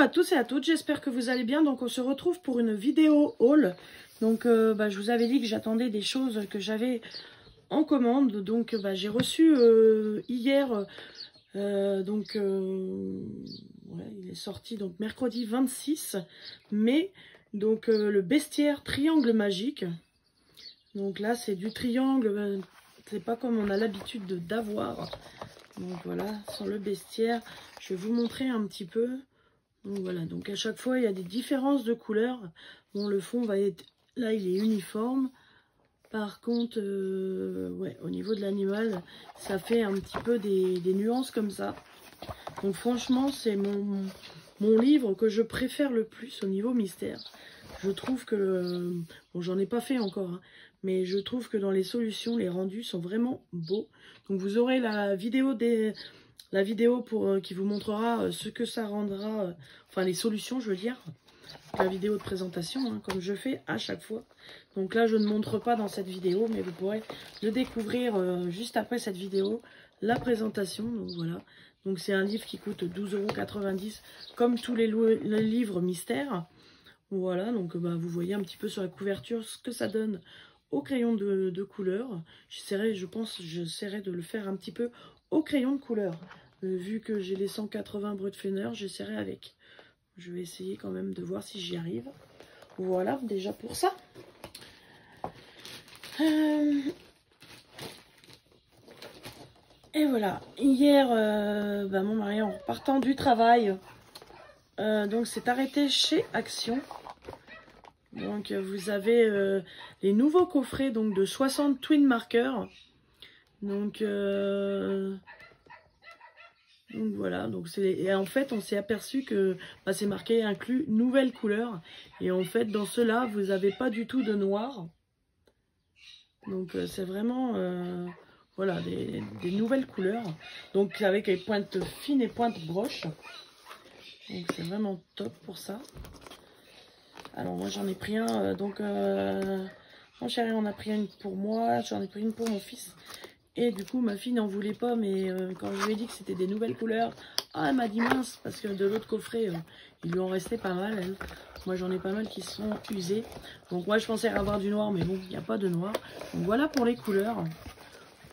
à tous et à toutes, j'espère que vous allez bien. Donc on se retrouve pour une vidéo haul. Donc je vous avais dit que j'attendais des choses que j'avais en commande. Donc j'ai reçu hier, ouais, il est sorti donc mercredi 26 mai. Donc le bestiaire triangle magique. Donc là c'est du triangle, c'est pas comme on a l'habitude d'avoir. Donc voilà, sur le bestiaire, je vais vous montrer un petit peu. Donc voilà, donc à chaque fois il y a des différences de couleurs. Bon, le fond va être, là il est uniforme. Par contre, ouais, au niveau de l'animal, ça fait un petit peu des nuances comme ça. Donc franchement, c'est mon livre que je préfère le plus au niveau mystère. Je trouve que, bon, j'en ai pas fait encore, hein, mais je trouve que dans les solutions, les rendus sont vraiment beaux. Donc vous aurez la vidéo qui vous montrera ce que ça rendra, enfin les solutions, je veux dire, la vidéo de présentation, hein, comme je fais à chaque fois. Donc là, je ne montre pas dans cette vidéo, mais vous pourrez le découvrir juste après cette vidéo, la présentation. Donc voilà. Donc c'est un livre qui coûte 12,90 € comme tous les livres mystères. Voilà, donc vous voyez un petit peu sur la couverture ce que ça donne au crayon de couleur. J'essaierai de le faire un petit peu au crayon de couleur. Vu que j'ai les 180 Brutfener, j'essaierai avec. Je vais essayer quand même de voir si j'y arrive. Voilà, déjà pour ça. Et voilà, hier, mon mari en partant du travail, donc s'est arrêté chez Action. Donc vous avez les nouveaux coffrets donc de 60 twin markers. Donc voilà, donc et en fait on s'est aperçu que c'est marqué inclus nouvelle couleur. Et en fait dans ceux-là vous n'avez pas du tout de noir. Donc c'est vraiment voilà, des nouvelles couleurs. Donc avec les pointes fines et pointes broches. Donc c'est vraiment top pour ça. Alors moi j'en ai pris un, mon chéri en a pris une pour moi, j'en ai pris une pour mon fils. Et du coup ma fille n'en voulait pas, mais quand je lui ai dit que c'était des nouvelles couleurs, elle m'a dit mince, parce que de l'autre coffret, il lui en restait pas mal. Elle. Moi j'en ai pas mal qui sont usés. Donc moi je pensais avoir du noir, mais bon, il n'y a pas de noir. Donc voilà pour les couleurs.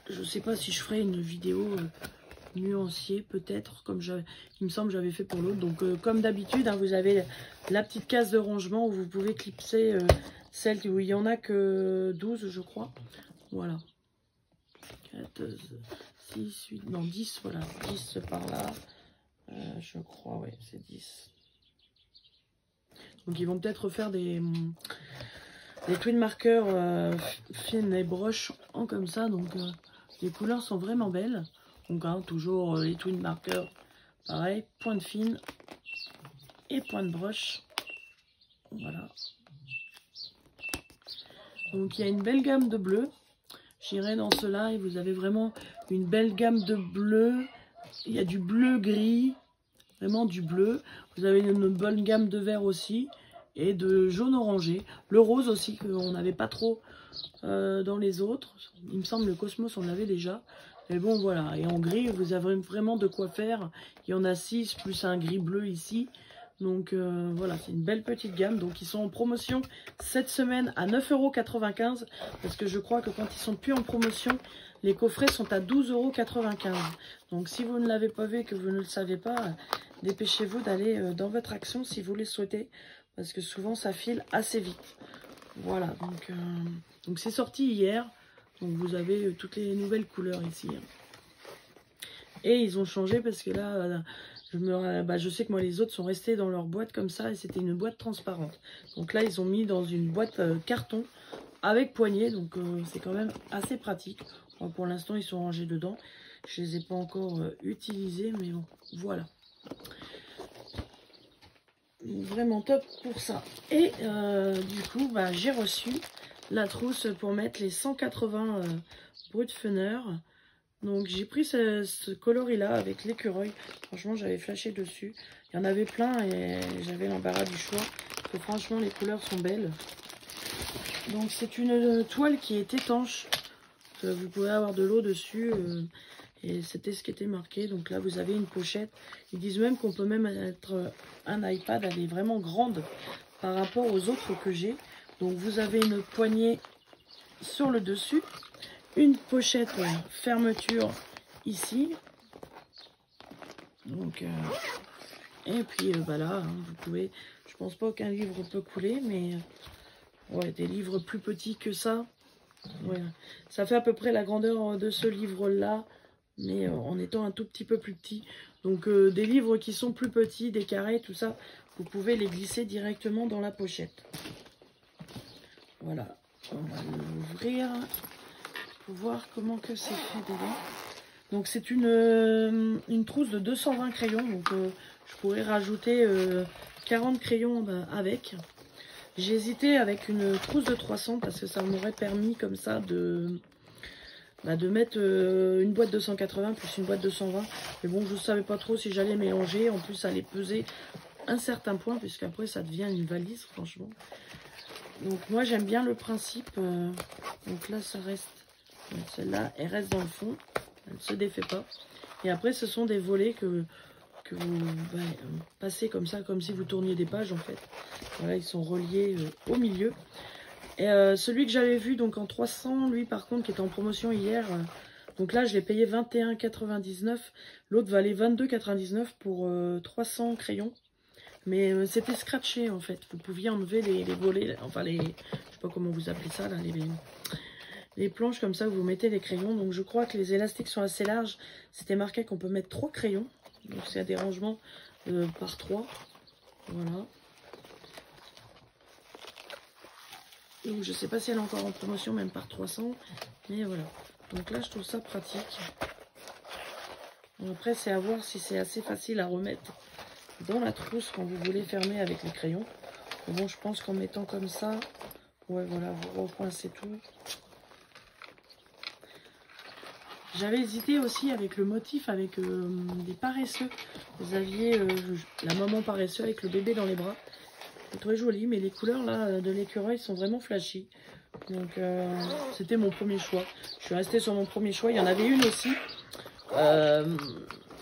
Je sais pas si je ferai une vidéo nuancier peut-être, comme il me semble j'avais fait pour l'autre. Donc comme d'habitude, hein, vous avez la petite case de rangement où vous pouvez clipser celle où il y en a que 12 je crois. Voilà. 4, 6, 8, non 10, voilà, 10 par là. Je crois, ouais, c'est 10. Donc ils vont peut-être faire des twin markers fines et broches en comme ça. Donc les couleurs sont vraiment belles. Donc hein, toujours les twin markers, pareil, pointe fine et pointe broche. Voilà. Donc il y a une belle gamme de bleu. J'irai dans cela et vous avez vraiment une belle gamme de bleu. Il y a du bleu gris, vraiment du bleu. Vous avez une bonne gamme de vert aussi et de jaune orangé. Le rose aussi qu'on n'avait pas trop dans les autres. Il me semble le Cosmos on l'avait déjà. Mais bon voilà, et en gris vous avez vraiment de quoi faire. Il y en a 6 plus un gris bleu ici. Donc voilà, c'est une belle petite gamme. Donc ils sont en promotion cette semaine à 9,95 €. Parce que je crois que quand ils sont plus en promotion, les coffrets sont à 12,95 €. Donc si vous ne l'avez pas vu et que vous ne le savez pas, dépêchez-vous d'aller dans votre Action si vous le souhaitez. Parce que souvent ça file assez vite. Voilà, donc c'est sorti hier. Donc vous avez toutes les nouvelles couleurs ici. Et ils ont changé parce que là, je sais que moi les autres sont restés dans leur boîte comme ça et c'était une boîte transparente. Donc là ils ont mis dans une boîte carton avec poignée. Donc c'est quand même assez pratique. Bon, pour l'instant ils sont rangés dedans. Je les ai pas encore utilisés, mais bon, voilà. Vraiment top pour ça. Et du coup j'ai reçu la trousse pour mettre les 180 Brutfener. Donc j'ai pris ce coloris là avec l'écureuil. Franchement j'avais flashé dessus. Il y en avait plein et j'avais l'embarras du choix. Parce que franchement les couleurs sont belles. Donc c'est une toile qui est étanche. Vous pouvez avoir de l'eau dessus. Et c'était ce qui était marqué. Donc là, vous avez une pochette. Ils disent même qu'on peut même mettre un iPad. Elle est vraiment grande par rapport aux autres que j'ai. Donc vous avez une poignée sur le dessus. Une pochette fermeture ici. Donc, et puis là, hein, vous pouvez... Je pense pas qu'un livre peut couler, mais... ouais, des livres plus petits que ça. Ouais, ça fait à peu près la grandeur de ce livre-là, mais en étant un tout petit peu plus petit. Donc des livres qui sont plus petits, des carrés, tout ça, vous pouvez les glisser directement dans la pochette. Voilà, on va l'ouvrir pour voir comment que c'est fait dedans. Donc c'est une trousse de 220 crayons, donc je pourrais rajouter 40 crayons avec. J'ai hésité avec une trousse de 300 parce que ça m'aurait permis comme ça de mettre une boîte de 180 plus une boîte de 120. Mais bon, je ne savais pas trop si j'allais mélanger. En plus, ça allait peser un certain point puisqu'après, ça devient une valise, franchement. Donc moi, j'aime bien le principe. Donc là, ça reste... Celle-là, elle reste dans le fond. Elle ne se défait pas. Et après, ce sont des volets que vous passez comme ça, comme si vous tourniez des pages en fait. Voilà, ils sont reliés au milieu. Et celui que j'avais vu donc en 300, lui par contre qui était en promotion hier, donc là je l'ai payé 21,99. L'autre valait 22,99 pour 300 crayons. Mais c'était scratché en fait. Vous pouviez enlever les volets, enfin les, je sais pas comment vous appelez ça là, les planches comme ça où vous mettez les crayons. Donc je crois que les élastiques sont assez larges. C'était marqué qu'on peut mettre 3 crayons. Donc c'est des rangements par 3. Voilà. Donc je sais pas si elle est encore en promotion, même par 300. Mais voilà. Donc là je trouve ça pratique. Bon, après c'est à voir si c'est assez facile à remettre dans la trousse quand vous voulez fermer avec les crayons. Mais bon, je pense qu'en mettant comme ça, ouais voilà, vous recoincez tout. J'avais hésité aussi avec le motif, avec des paresseux. Vous aviez la maman paresseuse avec le bébé dans les bras. C'est très joli, mais les couleurs là de l'écureuil sont vraiment flashy. Donc c'était mon premier choix. Je suis restée sur mon premier choix. Il y en avait une aussi.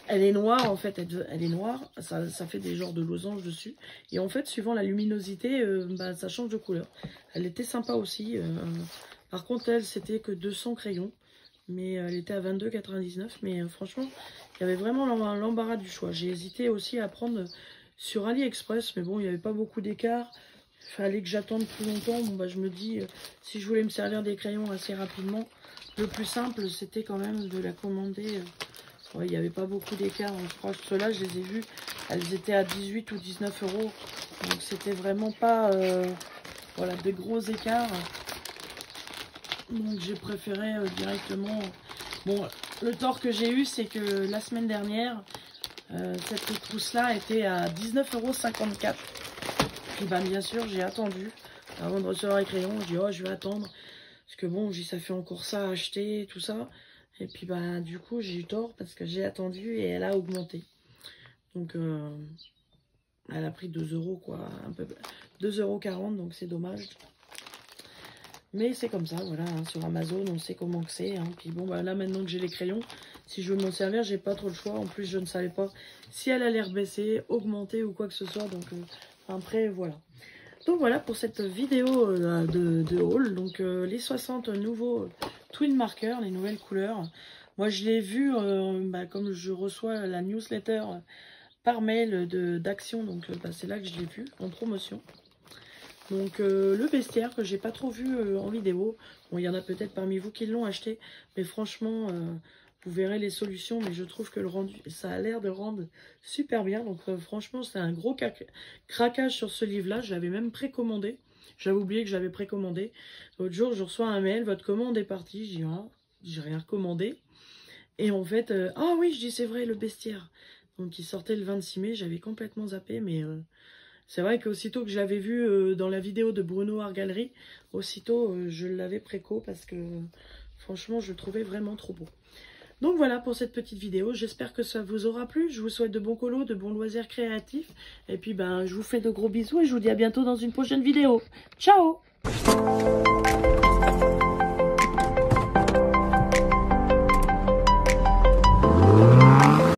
Elle est noire en fait, elle est noire. Ça fait des genres de losanges dessus. Et en fait, suivant la luminosité, ça change de couleur. Elle était sympa aussi. Par contre, elle, c'était que 200 crayons. Mais elle était à 22,99. Mais franchement, il y avait vraiment l'embarras du choix. J'ai hésité aussi à prendre sur AliExpress. Mais bon, il n'y avait pas beaucoup d'écart. Il fallait que j'attende plus longtemps. Bon, je me dis, si je voulais me servir des crayons assez rapidement, le plus simple, c'était quand même de la commander. Ouais, il n'y avait pas beaucoup d'écart. Je crois que ceux-là, je les ai vus. Elles étaient à 18 ou 19 €. Donc, c'était vraiment pas voilà, de gros écarts. Donc j'ai préféré directement... Bon, le tort que j'ai eu, c'est que la semaine dernière, cette trousse-là était à 19,54 €. Puis bien sûr, j'ai attendu. Avant de recevoir les crayons, je dis, oh, je vais attendre. Parce que bon, ça fait encore ça à acheter, tout ça. Et puis du coup, j'ai eu tort parce que j'ai attendu et elle a augmenté. Donc, elle a pris 2 € quoi. Un peu 2,40 €, donc c'est dommage. Mais c'est comme ça, voilà, hein, sur Amazon, on sait comment que c'est. Hein. Puis bon, là, maintenant que j'ai les crayons, si je veux m'en servir, j'ai pas trop le choix. En plus, je ne savais pas si elle allait rebaisser, augmenter ou quoi que ce soit. Donc, après, voilà. Donc, voilà pour cette vidéo de haul. Donc, les 60 nouveaux twin markers, les nouvelles couleurs. Moi, je l'ai vu, comme je reçois la newsletter par mail d'Action. Donc, c'est là que je l'ai vu, en promotion. Donc le bestiaire que j'ai pas trop vu en vidéo. Bon, il y en a peut-être parmi vous qui l'ont acheté. Mais franchement, vous verrez les solutions. Mais je trouve que le rendu, ça a l'air de rendre super bien. Donc franchement, c'est un gros craquage sur ce livre-là. Je l'avais même précommandé. J'avais oublié que j'avais précommandé. L'autre jour, je reçois un mail. Votre commande est partie. Je dis, ah, j'ai rien recommandé. Et en fait, ah oui, je dis, c'est vrai, le bestiaire. Donc il sortait le 26 mai. J'avais complètement zappé, mais... c'est vrai qu'aussitôt que je l'avais vu dans la vidéo de Bruno Art Gallery, aussitôt je l'avais préco parce que franchement je le trouvais vraiment trop beau. Donc voilà pour cette petite vidéo, j'espère que ça vous aura plu. Je vous souhaite de bons colos, de bons loisirs créatifs. Et puis je vous fais de gros bisous et je vous dis à bientôt dans une prochaine vidéo. Ciao!